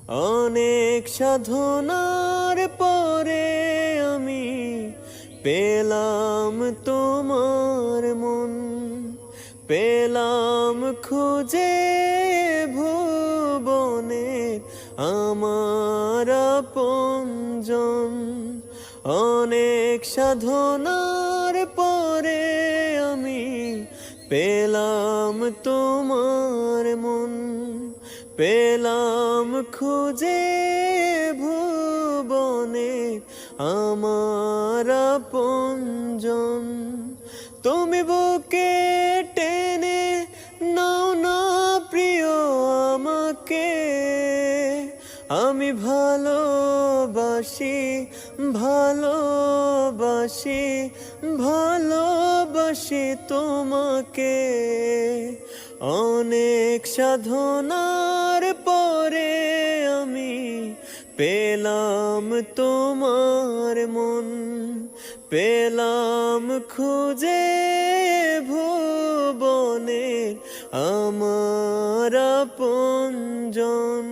অনেক সাধনার পরে আমি পেলাম তোমার মন, পেলাম খুঁজে ভুবনের আমার আপনজন। অনেক সাধনার পরে আমি পেলাম তোমার মন, পেলাম খুঁজে ভুবনে আমার আপনজন। তুমি বুকে টেনে নাও না প্রিয় আমাকে, আমি ভালোবাসি ভালোবাসি ভালোবাসি তোমাকে। অনেক সাধনার পরে আমি পেলাম তোমার মন, পেলাম খুঁজে ভুবনের আমার আপনজন।